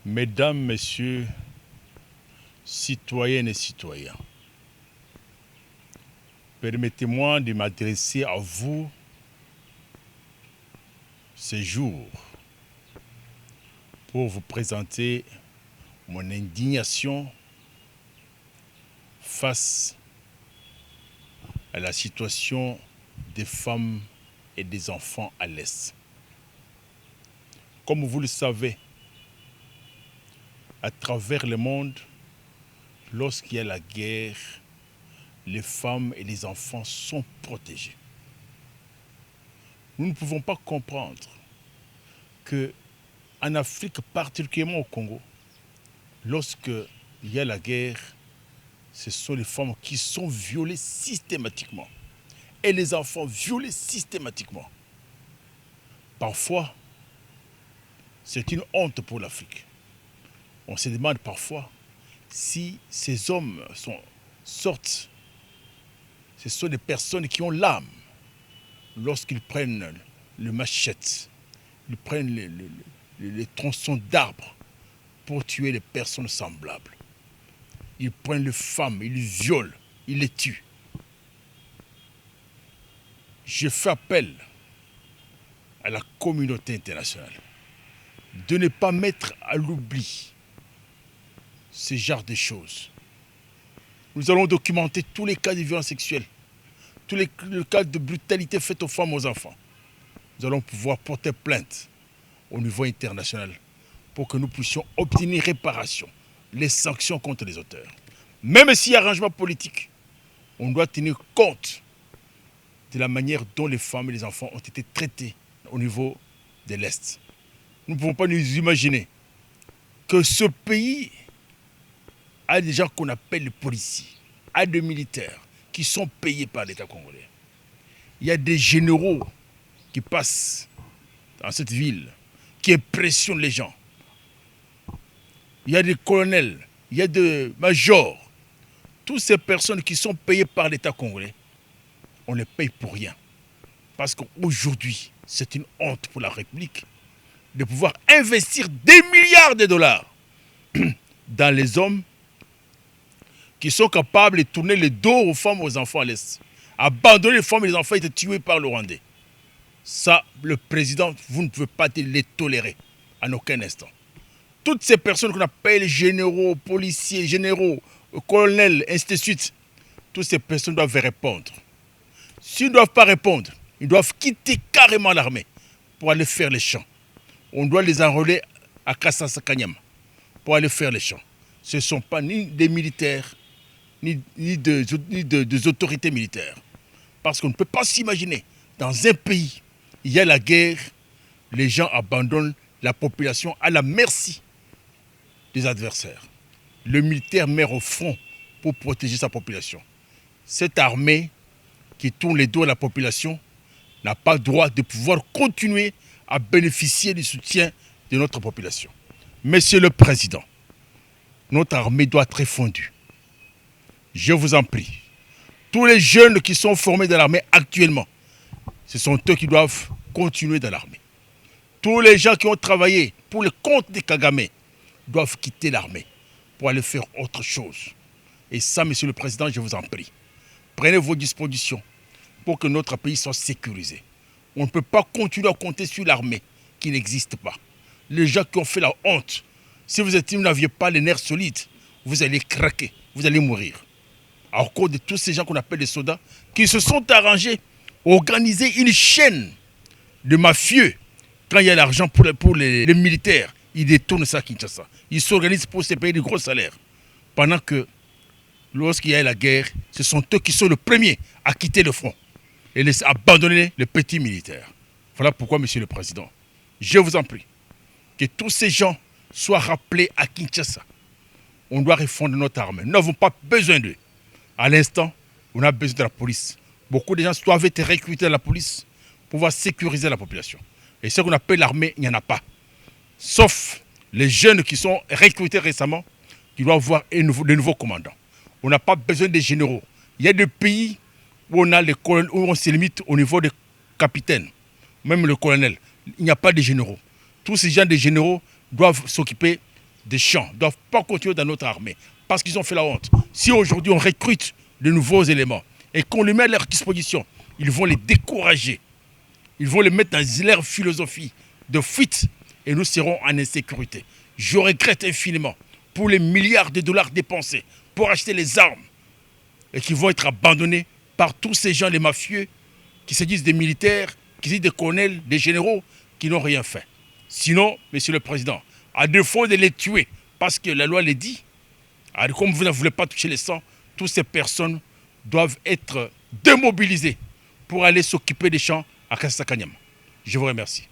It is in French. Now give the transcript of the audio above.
Mesdames, Messieurs, citoyennes et citoyens, permettez-moi de m'adresser à vous ce jour pour vous présenter mon indignation face à la situation des femmes et des enfants à l'Est. Comme vous le savez, à travers le monde, lorsqu'il y a la guerre, les femmes et les enfants sont protégés. Nous ne pouvons pas comprendre qu'en Afrique, particulièrement au Congo, lorsqu'il y a la guerre, ce sont les femmes qui sont violées systématiquement et les enfants violés systématiquement. Parfois, c'est une honte pour l'Afrique. On se demande parfois si ces hommes sortent, ce sont des personnes qui ont l'âme lorsqu'ils prennent le machette, ils prennent les tronçons d'arbres pour tuer les personnes semblables. Ils prennent les femmes, ils les violent, ils les tuent. Je fais appel à la communauté internationale de ne pas mettre à l'oubli ce genre de choses. Nous allons documenter tous les cas de violence sexuelle, tous les cas de brutalité faite aux femmes et aux enfants. Nous allons pouvoir porter plainte au niveau international pour que nous puissions obtenir réparation, les sanctions contre les auteurs. Même s'il y a arrangement politique, on doit tenir compte de la manière dont les femmes et les enfants ont été traités au niveau de l'Est. Nous ne pouvons pas nous imaginer que ce pays a des gens qu'on appelle les policiers, a des militaires qui sont payés par l'État congolais. Il y a des généraux qui passent dans cette ville, qui impressionnent les gens. Il y a des colonels, il y a des majors. Toutes ces personnes qui sont payées par l'État congolais, on les paye pour rien. Parce qu'aujourd'hui, c'est une honte pour la République de pouvoir investir des milliards de dollars dans les hommes qui sont capables de tourner le dos aux femmes et aux enfants à l'Est. Abandonner les femmes et les enfants et être tués par le Rwandais. Ça, le président, vous ne pouvez pas les tolérer en aucun instant. Toutes ces personnes qu'on appelle généraux, policiers, généraux, colonels, ainsi de suite, toutes ces personnes doivent répondre. S'ils ne doivent pas répondre, ils doivent quitter carrément l'armée pour aller faire les champs. On doit les enrôler à Kasasa-Kanyama pour aller faire les champs. Ce ne sont pas ni des militaires, ni des autorités militaires. Parce qu'on ne peut pas s'imaginer, dans un pays, il y a la guerre, les gens abandonnent la population à la merci des adversaires. Le militaire met au front pour protéger sa population. Cette armée qui tourne les dos à la population n'a pas le droit de pouvoir continuer à bénéficier du soutien de notre population. Monsieur le Président, notre armée doit être fondue. Je vous en prie. Tous les jeunes qui sont formés dans l'armée actuellement, ce sont eux qui doivent continuer dans l'armée. Tous les gens qui ont travaillé pour le compte des Kagame doivent quitter l'armée pour aller faire autre chose. Et ça, Monsieur le Président, je vous en prie. Prenez vos dispositions pour que notre pays soit sécurisé. On ne peut pas continuer à compter sur l'armée qui n'existe pas. Les gens qui ont fait la honte, si vous n'aviez pas les nerfs solides, vous allez craquer, vous allez mourir. À cause de tous ces gens qu'on appelle des soldats, qui se sont arrangés, organiser une chaîne de mafieux. Quand il y a l'argent pour les militaires, ils détournent ça à Kinshasa. Ils s'organisent pour se payer des gros salaires. Pendant que, lorsqu'il y a la guerre, ce sont eux qui sont les premiers à quitter le front et abandonner les petits militaires. Voilà pourquoi, Monsieur le Président, je vous en prie, que tous ces gens soient rappelés à Kinshasa. On doit refonder notre armée. Nous n'avons pas besoin d'eux. À l'instant, on a besoin de la police. Beaucoup de gens doivent être recrutés à la police pour pouvoir sécuriser la population. Et ce qu'on appelle l'armée, il n'y en a pas. Sauf les jeunes qui sont recrutés récemment, qui doivent avoir de nouveaux commandants. On n'a pas besoin des généraux. Il y a des pays où on se limite au niveau des capitaines, même le colonel. Il n'y a pas de généraux. Tous ces gens de généraux doivent s'occuper des champs ne doivent pas continuer dans notre armée parce qu'ils ont fait la honte. Si aujourd'hui on recrute de nouveaux éléments et qu'on les met à leur disposition, ils vont les décourager. Ils vont les mettre dans leur philosophie de fuite et nous serons en insécurité. Je regrette infiniment pour les milliards de dollars dépensés pour acheter les armes et qui vont être abandonnés par tous ces gens, les mafieux, qui se disent des militaires, qui se disent des colonels, des généraux, qui n'ont rien fait. Sinon, Monsieur le Président, à défaut de les tuer, parce que la loi les dit, comme vous ne voulez pas toucher les sangs, toutes ces personnes doivent être démobilisées pour aller s'occuper des champs à Kassakanyama. Je vous remercie.